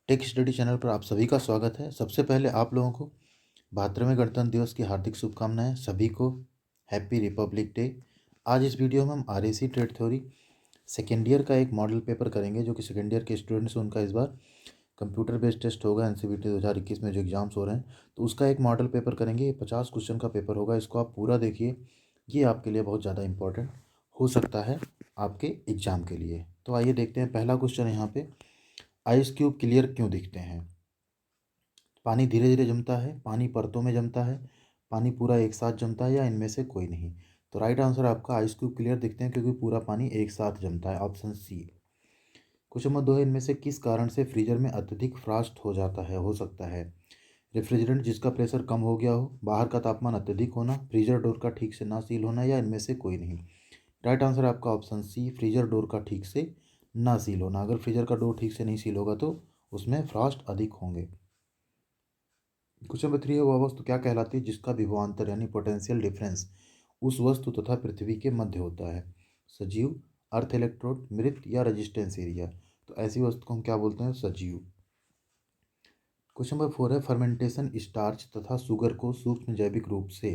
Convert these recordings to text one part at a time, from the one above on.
Tech study channel पर आप सभी का स्वागत है। सबसे पहले आप लोगों को 72वें गणतंत्र दिवस की हार्दिक शुभकामनाएं। सभी को हैप्पी रिपब्लिक डे। आज इस वीडियो में हम RAC trade theory second year का एक मॉडल पेपर करेंगे, जो कि सेकेंड ईयर के स्टूडेंट्स हैं उनका इस बार कंप्यूटर बेस्ड टेस्ट होगा। एनसीवीटी 2021 में जो एग्जाम्स हो रहे हैं तो उसका एक मॉडल पेपर करेंगे। ये 50 क्वेश्चन का पेपर होगा। इसको आप पूरा देखिए, ये आपके लिए बहुत ज़्यादा इंपॉर्टेंट हो सकता है आपके एग्जाम के लिए। तो आइए देखते हैं। पहला क्वेश्चन यहाँ पे, आइस क्यूब क्लियर क्यों दिखते हैं? पानी धीरे धीरे जमता है, पानी परतों में जमता है, पानी पूरा एक साथ जमता है, या इनमें से कोई नहीं? तो राइट आंसर आपका आइस क्यूब क्लियर दिखते हैं क्योंकि पूरा पानी एक साथ जमता है, ऑप्शन सी। क्वेश्चन नंबर 2 है, इनमें से किस कारण से फ्रीजर में अत्यधिक फ्रास्ट हो जाता है, हो सकता है? रेफ्रिजरेंट जिसका प्रेशर कम हो गया हो, बाहर का तापमान अत्यधिक होना, फ्रीजर डोर का ठीक से ना सील होना, या इनमें से कोई नहीं? राइट आंसर आपका ऑप्शन सी, फ्रीजर डोर का ठीक से ना सील होना। अगर फ्रीजर का डोर ठीक से नहीं सील होगा तो उसमें फ्रास्ट अधिक होंगे। क्वेश्चन नंबर 3 है, वह वस्तु क्या कहलाती है जिसका विभवांतर यानी पोटेंशियल डिफरेंस उस वस्तु तथा पृथ्वी के मध्य होता है? सजीव, अर्थ इलेक्ट्रोड, मृत, या रेजिस्टेंस एरिया? तो ऐसी वस्तु को हम क्या बोलते हैं? सजीव। क्वेश्चन नंबर 4 है, फर्मेंटेशन स्टार्च तथा शुगर को सूक्ष्म जैविक रूप से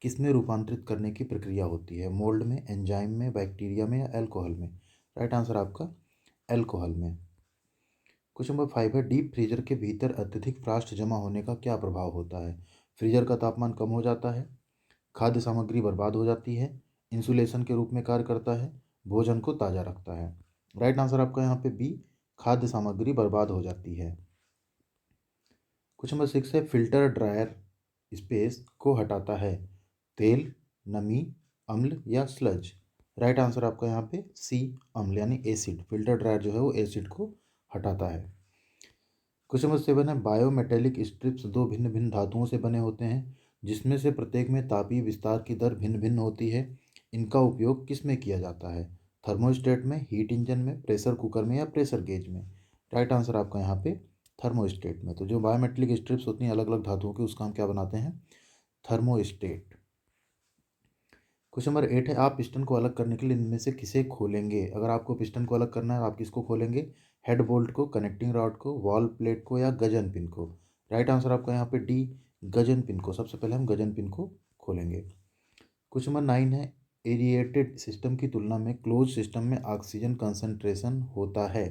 किसमें रूपांतरित करने की प्रक्रिया होती है? मोल्ड में, एंजाइम में, बैक्टीरिया में, या अल्कोहल में? राइट आंसर आपका अल्कोहल में। क्वेश्चन नंबर 5 है, डीप फ्रीजर के भीतर अत्यधिक फ्रास्ट जमा होने का क्या प्रभाव होता है? फ्रीजर का तापमान कम हो जाता है, खाद्य सामग्री बर्बाद हो जाती है, इंसुलेशन के रूप में कार्य करता है, भोजन को ताज़ा रखता है? राइट आंसर आपका यहाँ पे बी, खाद्य सामग्री बर्बाद हो जाती है। क्वेश्चन नंबर 6 है, फिल्टर ड्रायर स्पेस को हटाता है, तेल, नमी, अम्ल, या स्लज? राइट आंसर आपका यहाँ पे सी, अम्ल यानी एसिड। फिल्टर ड्रायर जो है वो एसिड को हटाता है। क्वेश्चन नंबर 7 है, बायोमेटेलिक स्ट्रिप्स दो भिन्न भिन्न धातुओं से बने होते हैं जिसमें से प्रत्येक में तापीय विस्तार की दर भिन्न भिन्न होती है। इनका उपयोग किस में किया जाता है? थर्मोस्टेट में, हीट इंजन में, प्रेशर कुकर में, या प्रेशर गेज में? राइट आंसर आपका यहाँ पे थर्मोस्टेट में। तो जो बायोमेटेलिक स्ट्रिप्स होती हैं अलग अलग धातुओं की, उसका हम क्या बनाते हैं? थर्मोस्टेट। क्वेश्चन नंबर 8 है, आप पिस्टन को अलग करने के लिए इनमें से किसे खोलेंगे? अगर आपको पिस्टन को अलग करना है आप किसको खोलेंगे? हेड बोल्ट को, कनेक्टिंग रॉड को, वॉल प्लेट को, या गजन पिन को? राइट आंसर आपका यहाँ पे डी, गजन पिन को। सबसे पहले हम गजन पिन को खोलेंगे। क्वेश्चन नंबर 9 है, एरिएटेड सिस्टम की तुलना में क्लोज सिस्टम में ऑक्सीजन कंसंट्रेशन होता है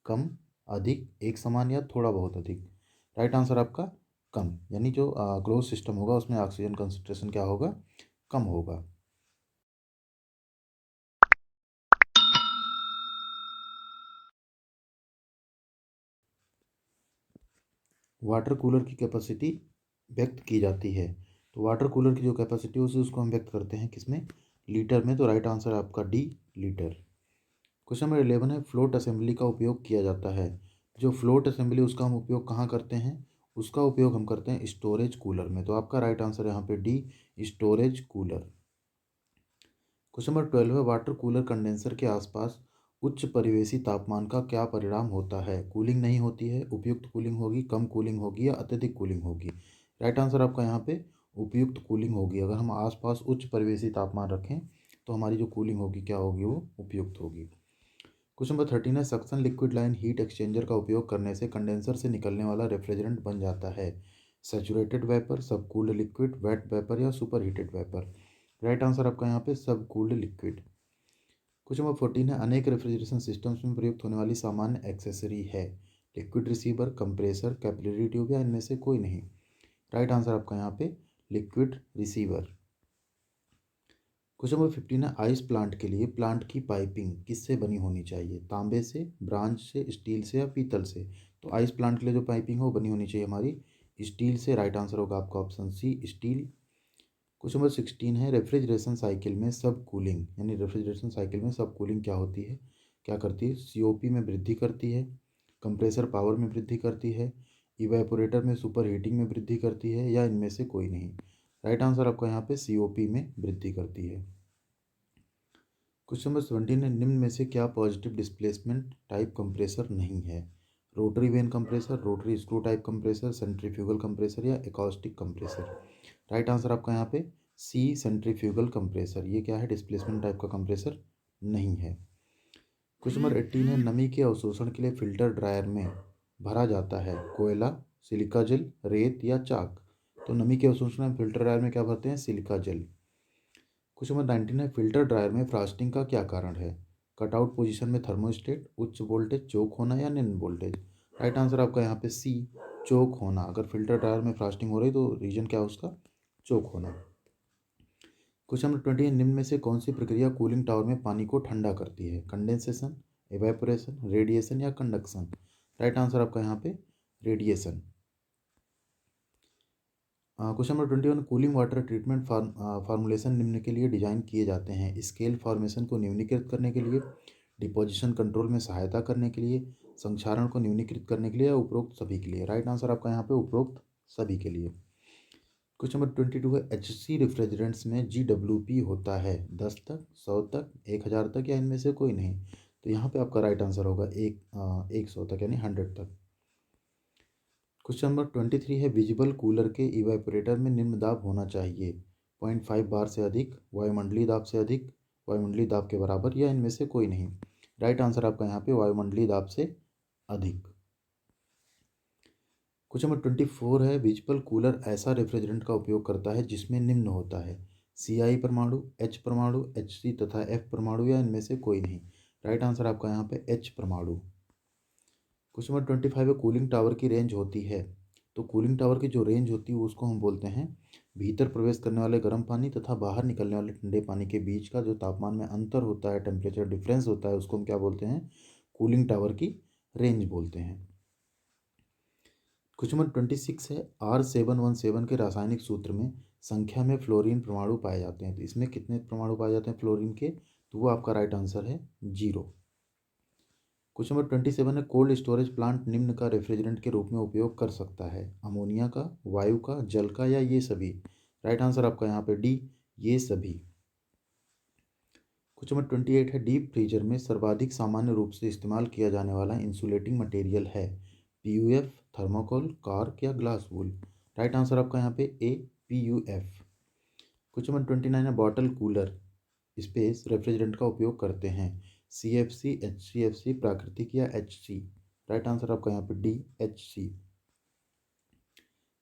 कम, अधिक, एक समान, या थोड़ा बहुत अधिक? राइट आंसर आपका कम, यानी जो क्लोज सिस्टम होगा उसमें ऑक्सीजन कंसंट्रेशन क्या होगा? कम होगा। वाटर कूलर की कैपेसिटी व्यक्त की जाती है, तो वाटर कूलर की जो कैपेसिटी है उसे उसको हम व्यक्त करते हैं किसमें? लीटर में। तो राइट आंसर आपका डी, लीटर। क्वेश्चन नंबर 11 है, फ्लोट असेंबली का उपयोग किया जाता है। जो फ्लोट असेंबली उसका हम उपयोग कहाँ करते हैं? उसका उपयोग हम करते हैं स्टोरेज कूलर में। तो आपका राइट आंसर यहाँ पे D, storage cooler. Question number 12 है, वाटर कूलर कंडेंसर के आसपास उच्च परिवेशी तापमान का क्या परिणाम होता है? कूलिंग नहीं होती है, उपयुक्त कूलिंग होगी, कम कूलिंग होगी, या अत्यधिक कूलिंग होगी? राइट आंसर आपका यहाँ पे उपयुक्त कूलिंग होगी। अगर हम आसपास उच्च परिवेशी तापमान रखें तो हमारी जो कूलिंग होगी क्या होगी? वो उपयुक्त होगी। क्वेश्चन नंबर 13 है, suction liquid line heat exchanger का उपयोग करने से कंडेंसर से निकलने वाला रेफ्रिजरेंट बन जाता है? सैचुरेटेड वेपर, सब कूल्ड लिक्विड, वेट वेपर, या super heated vapour? Right answer आपका यहाँ पे सब कूल्ड लिक्विड। क्वेश्चन नंबर 14 है, अनेक रेफ्रिजरेशन सिस्टम्स में प्रयुक्त होने वाली सामान्य एक्सेसरी है? Liquid receiver, compressor, capillary tube, या इनमें से कोई नहीं? राइट आंसर आपका यहाँ पे लिक्विड रिसीवर। क्वेश्चन नंबर 15 है, आइस प्लांट के लिए प्लांट की पाइपिंग किससे बनी होनी चाहिए? तांबे से, ब्रांज से, स्टील से, या पीतल से? तो आइस प्लांट के लिए जो पाइपिंग हो बनी होनी चाहिए हमारी स्टील से। राइट आंसर होगा आपका option C, steel. Question number 16 है, रेफ्रिजरेशन साइकिल में सब कूलिंग यानी रेफ्रिजरेशन साइकिल में सब कूलिंग क्या होती है, क्या करती है? सीओपी में वृद्धि करती है, कंप्रेसर पावर में वृद्धि करती है, इवेपोरेटर में सुपर हीटिंग में वृद्धि करती है, या इनमें से कोई नहीं? राइट आंसर आपका यहाँ पे सीओपी में वृद्धि करती है। क्वेश्चन नंबर 17 है, निम्न में से क्या पॉजिटिव डिस्प्लेसमेंट टाइप कंप्रेसर नहीं है? Rotary when compressor, rotary screw type compressor, centrifugal compressor, या एकॉस्टिक कंप्रेसर? राइट आंसर आपका यहाँ पे सी, सेंट्रीफ्यूगल कंप्रेसर। ये क्या है? डिस्प्लेसमेंट टाइप का कंप्रेसर नहीं है। क्वेश्चन नंबर 18 है, नमी के अवशोषण के लिए फिल्टर ड्रायर में भरा जाता है? कोयला, सिलिका जेल, रेत या चाक? तो नमी की अवशोषण फिल्टर ड्रायर में क्या भरते हैं? Silica gel. क्वेश्चन नंबर 19 है, फिल्टर ड्रायर में फ्रॉस्टिंग का क्या कारण है? कटआउट पोजीशन में थर्मोस्टेट, उच्च वोल्टेज, चोक होना या निम्न वोल्टेज? राइट आंसर आपका यहाँ पे सी, चोक होना। अगर फिल्टर ड्रायर में फ्रॉस्टिंग हो रही तो रीजन क्या है उसका? चोक होना। क्वेश्चन नंबर 20 है, निम्न में से कौन सी प्रक्रिया कूलिंग टावर में पानी को ठंडा करती है? कंडेंसेशन, एवेपोरेशन, रेडिएशन या कंडक्शन? राइट आंसर आपका यहाँ पे radiation. Question number 21, cooling water treatment formulation निम्न के लिए डिजाइन किए जाते हैं? स्केल फॉर्मेशन को न्यूनीकृत करने के लिए, डिपोजिशन कंट्रोल में सहायता करने के लिए, संक्षारण को न्यूनीकृत करने के लिए या उपरोक्त सभी के लिए? राइट आंसर आपका यहाँ पे उपरोक्त सभी के लिए। क्वेश्चन नंबर 22 है, HC रेफ्रिजरेंट्स में GWP होता है 10 तक, 100 तक, 1000 तक या इनमें से कोई नहीं? तो यहाँ पे आपका राइट आंसर होगा 100 तक यानी 100 तक। क्वेश्चन नंबर 23 है, विजिबल कूलर के इवेपोरेटर में निम्न दाब होना चाहिए? 0.5 बार से अधिक, वायुमंडलीय दाब से अधिक, वायुमंडलीय दाब के बराबर या इनमें से कोई नहीं? राइट आंसर आपका यहाँ पे वायुमंडलीय दाब से अधिक। क्वेश्चन नंबर 24 है, विजिबल कूलर ऐसा रेफ्रिजरेंट का उपयोग करता है जिसमें निम्न होता है? CI परमाणु, H परमाणु, HC तथा F परमाणु या इनमें से कोई नहीं? राइट आंसर आपका यहाँ पे H परमाणु। क्वेश्चन नंबर 25 है, कूलिंग टावर की रेंज होती है? तो कूलिंग टावर की जो रेंज होती है उसको हम बोलते हैं भीतर प्रवेश करने वाले गर्म पानी तथा बाहर निकलने वाले ठंडे पानी के बीच का जो तापमान में अंतर होता है, टेम्परेचर डिफरेंस होता है, उसको हम क्या बोलते हैं? कूलिंग टावर की रेंज बोलते हैं। क्वेश्चन नंबर 26 है, R717 के रासायनिक सूत्र में संख्या में फ्लोरीन परमाणु पाए जाते हैं? तो इसमें कितने परमाणु पाए जाते हैं फ्लोरीन के? तो वो आपका राइट आंसर है 0। क्वेश्चन नंबर 27 है, कोल्ड स्टोरेज प्लांट निम्न का रेफ्रिजरेंट के रूप में उपयोग कर सकता है? अमोनिया का, वायु का, जल का या ये सभी? राइट आंसर आपका यहाँ पे डी, ये सभी। क्वेश्चन नंबर 28 है, डीप फ्रीजर में सर्वाधिक सामान्य रूप से इस्तेमाल किया जाने वाला इंसुलेटिंग मटेरियल है? PUF, थर्मोकोल, कॉर्क या ग्लास वूल? राइट आंसर आपका यहाँ पे ए, PUF। क्वेश्चन नंबर 29 है, बॉटल कूलर स्पेस रेफ्रिजरेंट का उपयोग करते हैं? CFC, HCFC, प्राकृतिक या HC? राइट आंसर आपका यहाँ पे डी, HC।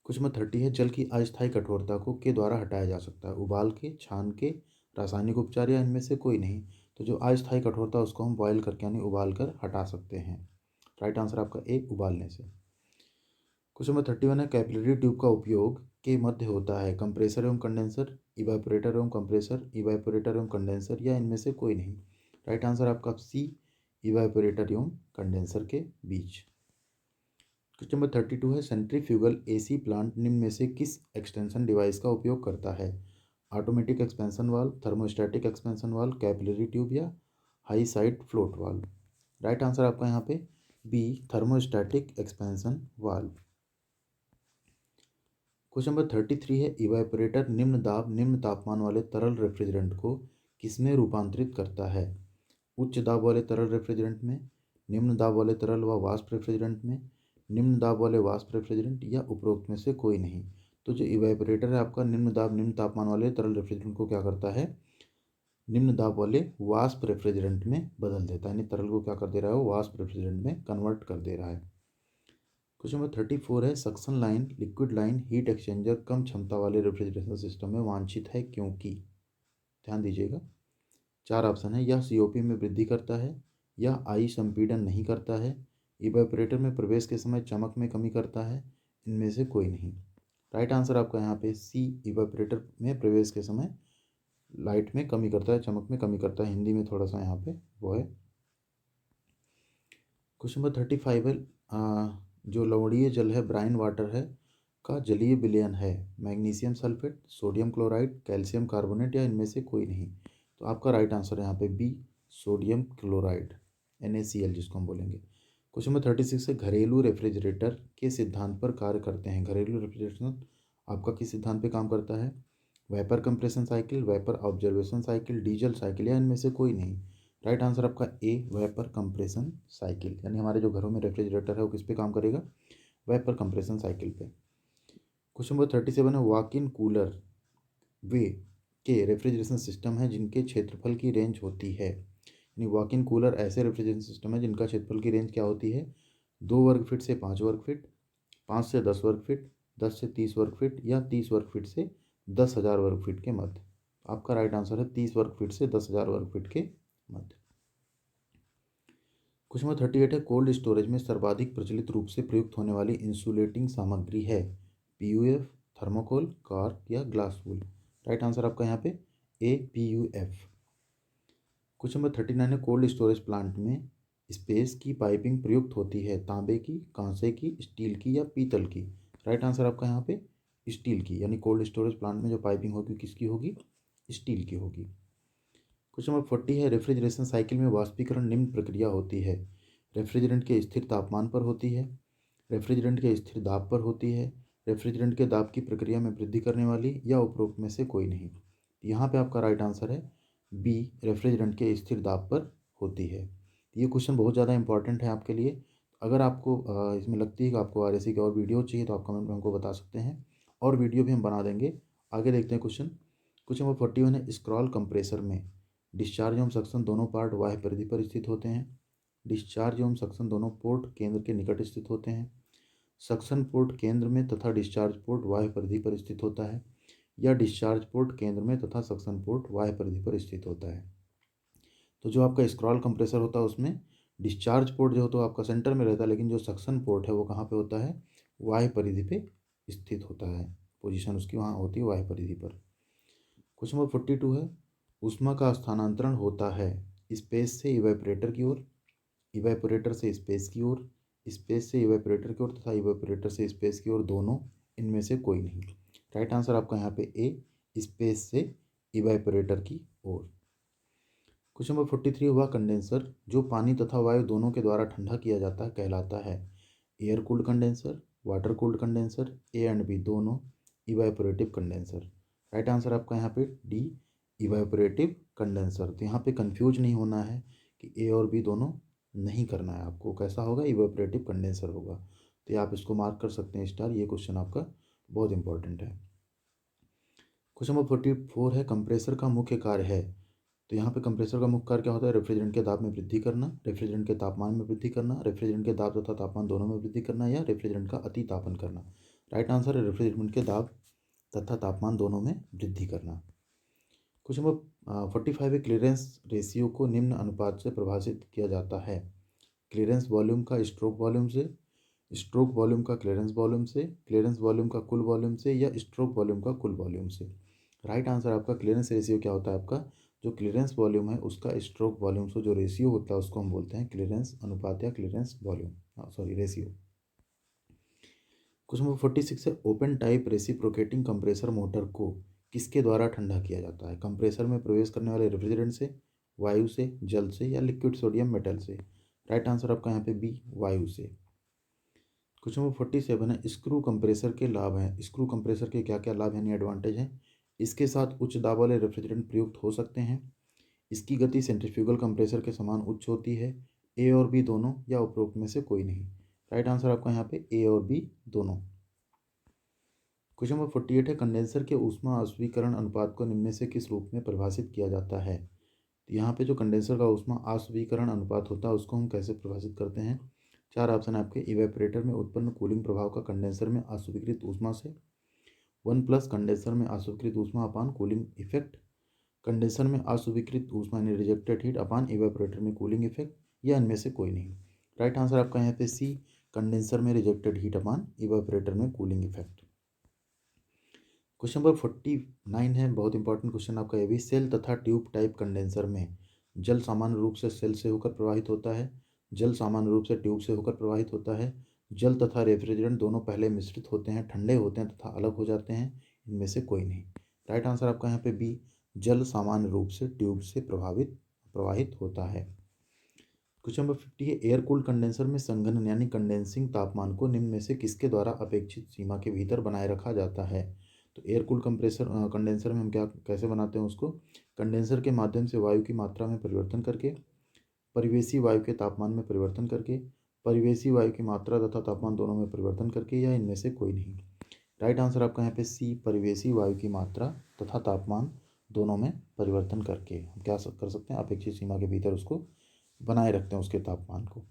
क्वेश्चन नंबर 30 है, जल की अस्थायी कठोरता को के द्वारा हटाया जा सकता है? उबाल के, छान के, रासायनिक उपचार या इनमें से कोई नहीं? तो जो अस्थायी कठोरता उसको हम बॉयल करके यानी उबाल कर हटा सकते हैं। राइट आंसर आपका ए, उबालने से। क्वेश्चन नंबर 31 है, कैपिलरी ट्यूब का उपयोग के मध्य होता है? कंप्रेसर एवं कंडेंसर, इवापोरेटर एवं कंप्रेसर, इवापोरेटर एवं कंडेंसर या इनमें से कोई नहीं? राइट आंसर आपका सी, इवापोरेटर एवं कंडेंसर के बीच। क्वेश्चन नंबर 32 है, सेंट्रीफ्यूगल AC प्लांट निम्न में से किस एक्सटेंशन डिवाइस का उपयोग करता है? Automatic expansion valve, thermostatic expansion valve, capillary tube या high side float valve? Right answer आपका यहाँ पे B, thermostatic expansion valve. Question number 33 है, इवेपोरेटर निम्न दाब निम्न तापमान वाले तरल रेफ्रिजरेंट को किसमें रूपांतरित करता है? उच्च दाब वाले तरल रेफ्रिजरेंट में, निम्न दाब वाले तरल व वाष्प रेफ्रिजरेंट में, निम्न दाब वाले वाष्प रेफ्रिजरेंट या उपरोक्त में से कोई नहीं? तो जो इवेपोरेटर है आपका निम्न दाब निम्न तापमान वाले तरल रेफ्रिजरेंट को क्या करता है? निम्न दाब वाले वाष्प रेफ्रिजरेंट में बदल देता है, यानी तरल को क्या कर दे रहा है? वो वाष्प रेफ्रिजरेंट में कन्वर्ट कर दे रहा है। क्वेश्चन नंबर 34 है, suction line, liquid line, heat exchanger कम क्षमता वाले रेफ्रिजरेशन सिस्टम में वांछित है क्योंकि? ध्यान दीजिएगा, 4 ऑप्शन है। यह COP में वृद्धि करता है, यह आई संपीड़न नहीं करता है, इवेपोरेटर में प्रवेश के समय चमक में कमी करता है, इनमें से कोई नहीं? राइट आंसर आपका यहाँ पे सी, इवेपोरेटर में प्रवेश के समय लाइट में कमी करता है, चमक में कमी करता है। हिंदी में थोड़ा सा यहाँ पे वो है। क्वेश्चन नंबर 35 है, जो लवणीय जल है, ब्राइन वाटर है, का जलीय विलयन है? Magnesium sulphate, sodium chloride, calcium carbonate या इनमें से कोई नहीं? तो आपका राइट आंसर है यहाँ पे बी, सोडियम क्लोराइड, NaCl जिसको हम बोलेंगे। क्वेश्चन नंबर 36 है, घरेलू रेफ्रिजरेटर के सिद्धांत पर कार्य करते हैं? घरेलू रेफ्रिजरेटर आपका किस सिद्धांत पे काम करता है? Vapour compression cycle, vapour observation cycle, diesel cycle या इनमें से कोई नहीं? राइट आंसर आपका ए, वेपर कंप्रेशन साइकिल, यानी हमारे जो घरों में रेफ्रिजरेटर है वो किस पे काम करेगा? वेपर कंप्रेशन साइकिल पे। क्वेश्चन नंबर 37 है, वॉक इन कूलर वे के रेफ्रिजरेशन सिस्टम है जिनके क्षेत्रफल की रेंज होती है? यानी वॉक इन कूलर ऐसे रेफ्रिजरेशन सिस्टम है जिनका क्षेत्रफल की रेंज क्या होती है? 2 वर्ग फीट से 5 वर्ग फीट, 5 से 10 वर्ग फीट, 10 से 30 वर्ग फीट या 30 वर्ग फीट से 10,000 वर्ग फीट के मध्य। आपका राइट आंसर है 30 वर्ग फीट से 10,000 वर्ग फीट के मध्य। क्वेश्चन नंबर 38 है, कोल्ड स्टोरेज में सर्वाधिक प्रचलित रूप से प्रयुक्त होने वाली इंसुलेटिंग सामग्री है पीयूएफ, थर्मोकोल, कॉर्क या ग्लास वूल। राइट आंसर आपका यहाँ पे ए पीयूएफ। क्वेश्चन नंबर 39 है, कोल्ड स्टोरेज प्लांट में स्पेस की पाइपिंग प्रयुक्त होती है तांबे की, कांसे की, स्टील की या पीतल की। राइट आंसर आपका यहाँ पे स्टील की, यानी कोल्ड स्टोरेज प्लांट में जो पाइपिंग होगी किसकी होगी, स्टील की होगी। क्वेश्चन नंबर 40 है, रेफ्रिजरेशन साइकिल में वाष्पीकरण निम्न प्रक्रिया होती है। रेफ्रिजरेंट के स्थिर तापमान पर होती है, रेफ्रिजरेंट के स्थिर दाब पर होती है, रेफ्रिजरेंट के दाब की प्रक्रिया में वृद्धि करने वाली या उपरोक्त में से कोई नहीं। यहाँ पे आपका राइट आंसर है बी, रेफ्रिजरेंट के स्थिर दाब पर होती है। ये क्वेश्चन बहुत ज़्यादा इंपॉर्टेंट है आपके लिए। अगर आपको इसमें लगती है कि आपको आरएसी की और वीडियो चाहिए तो आप कमेंट में हमको बता सकते हैं, और वीडियो भी हम बना देंगे। आगे देखते हैं क्वेश्चन नंबर 41 है, स्क्रॉल कंप्रेसर में डिस्चार्ज एवं सक्शन दोनों पार्ट बाह्य परिधि पर स्थित होते हैं। डिस्चार्ज एवं सक्शन दोनों पोर्ट केंद्र के निकट स्थित होते हैं। सक्शन पोर्ट केंद्र में तथा डिस्चार्ज पोर्ट बाह्य परिधि पर स्थित होता है, या डिस्चार्ज पोर्ट केंद्र में तथा सक्शन पोर्ट बाह्य परिधि पर स्थित होता है। तो जो आपका स्क्रॉल कंप्रेसर होता है उसमें डिस्चार्ज पोर्ट जो तो आपका सेंटर में रहता है, लेकिन जो सक्शन पोर्ट है वो कहाँ पे होता है, बाह्य परिधि पे स्थित होता है। पोजीशन उसकी वहाँ होती है बाह्य परिधि पर। क्वेश्चन नंबर 42 है, ऊष्मा का स्थानांतरण होता है स्पेस से इवेपोरेटर की ओर, इवेपोरेटर से स्पेस की ओर, स्पेस से इवेपोरेटर की ओर तथा इवेपोरेटर से स्पेस की ओर दोनों, इनमें से कोई नहीं। राइट आंसर आपका यहाँ पे ए, स्पेस से इवेपोरेटर की ओर। क्वेश्चन नंबर 43, वह कंडेंसर जो पानी तथा वायु दोनों के द्वारा ठंडा किया जाता है कहलाता है air cooled condenser, water cooled condenser, A and B दोनों, इवेपोरेटिव कंडेंसर। राइट आंसर आपका यहाँ पे डी, इवेपोरेटिव कंडेंसर। तो यहाँ पे कंफ्यूज नहीं होना है कि ए और बी दोनों नहीं करना है आपको, कैसा होगा, इवेपोरेटिव कंडेंसर होगा। तो ये आप इसको मार्क कर सकते हैं स्टार, ये क्वेश्चन आपका बहुत इंपॉर्टेंट है। क्वेश्चन नंबर 44 है, कंप्रेसर का मुख्य कार्य है। तो यहाँ पे कंप्रेसर का मुख्य कार्य क्या होता है, रेफ्रिजरेंट के दाब में वृद्धि करना, रेफ्रिजरेंट के तापमान में वृद्धि करना, रेफ्रिजरेंट के दाब तथा तापमान दोनों में वृद्धि करना, या रेफ्रिजरेंट का अति तापन करना। राइट आंसर है रेफ्रिजरेंट के दाब तथा तापमान दोनों में वृद्धि करना। क्वेश्चन नंबर 45 है, क्लीयरेंस रेशियो को निम्न अनुपात से परिभाषित किया जाता है। क्लीयरेंस वॉल्यूम का स्ट्रोक वॉल्यूम से, स्ट्रोक वॉल्यूम का क्लीयरेंस वॉल्यूम से, क्लीयरेंस वॉल्यूम का कुल वॉल्यूम से, या स्ट्रोक वॉल्यूम का कुल वॉल्यूम से। राइट आंसर आपका क्लीयरेंस रेशियो क्या होता है, आपका जो क्लीयरेंस वॉल्यूम है उसका स्ट्रोक वॉल्यूम से जो रेशियो होता है उसको हम बोलते हैं क्लीयरेंस अनुपात या clearance volume, ratio. Question number 46 है, open type reciprocating compressor motor को किसके द्वारा ठंडा किया जाता है। कंप्रेसर में प्रवेश करने वाले रेफ्रिजरेंट से, वायु से, जल से, या लिक्विड सोडियम मेटल से। राइट आंसर आपका यहाँ पे बी, वायु से। क्वेश्चन नंबर 47 है, स्क्रू कंप्रेसर के लाभ हैं। स्क्रू कंप्रेसर के क्या क्या लाभ यानी एडवांटेज हैं। इसके साथ उच्च दाब वाले रेफ्रिजरेंट प्रयुक्त हो सकते हैं। इसकी गति सेंट्रीफ्यूगल कंप्रेसर के समान उच्च होती है। ए और बी दोनों, या उपरोक्त में से कोई नहीं। राइट आंसर आपका यहाँ पे ए और बी दोनों। क्वेश्चन नंबर 48 है, कंडेंसर के ऊष्मा अस्वीकरण अनुपात को निम्न में से किस रूप में परिभाषित किया जाता है। तो यहाँ पे जो कंडेंसर का ऊष्मा अस्वीकरण अनुपात होता है उसको हम कैसे परिभाषित करते हैं। चार ऑप्शन आपके, इवेपोरेटर में उत्पन्न कूलिंग प्रभाव का कंडेंसर में अस्वीकृत ऊष्मा से, 1+ कंडेंसर में अस्वीकृत ऊष्मा अपान कूलिंग इफेक्ट, कंडेंसर में अस्वीकृत ऊष्मा यानी रिजेक्टेड हीट अपान इवेपोरेटर में कूलिंग इफेक्ट, या इनमें से कोई नहीं। राइट आंसर आपका यहाँ पे सी, कंडेंसर में रिजेक्टेड हीट अपान इवेपोरेटर में कूलिंग इफेक्ट। क्वेश्चन नंबर 49 है, बहुत इंपॉर्टेंट क्वेश्चन आपका ये भी, सेल तथा ट्यूब टाइप कंडेंसर में जल सामान्य रूप से सेल से होकर प्रवाहित होता है, जल सामान्य रूप से ट्यूब से होकर प्रवाहित होता है, जल तथा रेफ्रिजरेंट दोनों पहले मिश्रित होते हैं, ठंडे होते हैं तथा अलग हो जाते हैं, इनमें से कोई नहीं। राइट आंसर आपका यहाँ पे बी, जल सामान्य रूप से ट्यूब से प्रवाहित होता है। क्वेश्चन नंबर 50 है, एयर कूल्ड कंडेंसर में संघनन यानी कंडेंसिंग तापमान को निम्न में से किसके द्वारा अपेक्षित सीमा के भीतर बनाए रखा जाता है। तो एयर कूल्ड कंडेंसर में हम क्या कैसे बनाते हैं उसको, कंडेंसर के माध्यम से वायु की मात्रा में परिवर्तन करके, परिवेशी वायु के तापमान में परिवर्तन करके, परिवेशी वायु की मात्रा तथा तापमान दोनों में परिवर्तन करके, या इनमें से कोई नहीं। राइट आंसर आपका यहाँ पे सी, परिवेशी वायु की मात्रा तथा तापमान दोनों में परिवर्तन करके हम क्या कर सकते हैं, अपेक्षित सीमा के भीतर उसको बनाए रखते हैं उसके तापमान को।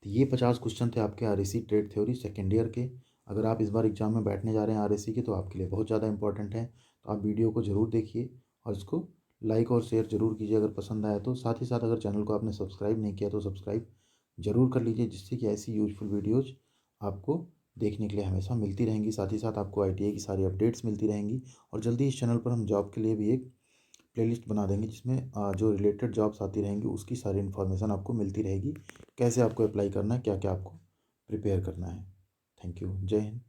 तो ये 50 क्वेश्चन थे आपके RAC trade theory second year के। अगर आप इस बार एग्जाम में बैठने जा रहे हैं आरएसी के तो आपके लिए बहुत ज़्यादा इंपॉर्टेंट है। तो आप वीडियो को ज़रूर देखिए और इसको लाइक और शेयर ज़रूर कीजिए अगर पसंद आया तो। साथ ही साथ अगर चैनल को आपने सब्सक्राइब नहीं किया तो सब्सक्राइब ज़रूर कर लीजिए, जिससे कि ऐसी यूजफुल वीडियोज़ आपको देखने के लिए हमेशा मिलती रहेंगी। साथ ही साथ आपको आईटीआई की सारी अपडेट्स मिलती रहेंगी। और जल्दी इस चैनल पर हम जॉब के लिए भी एक प्लेलिस्ट बना देंगे, जिसमें जो रिलेटेड जॉब्स आती रहेंगी उसकी सारी इन्फॉर्मेशन आपको मिलती रहेगी, कैसे आपको अप्लाई करना है, क्या क्या आपको प्रिपेयर करना है। Thank you. जय हिंद।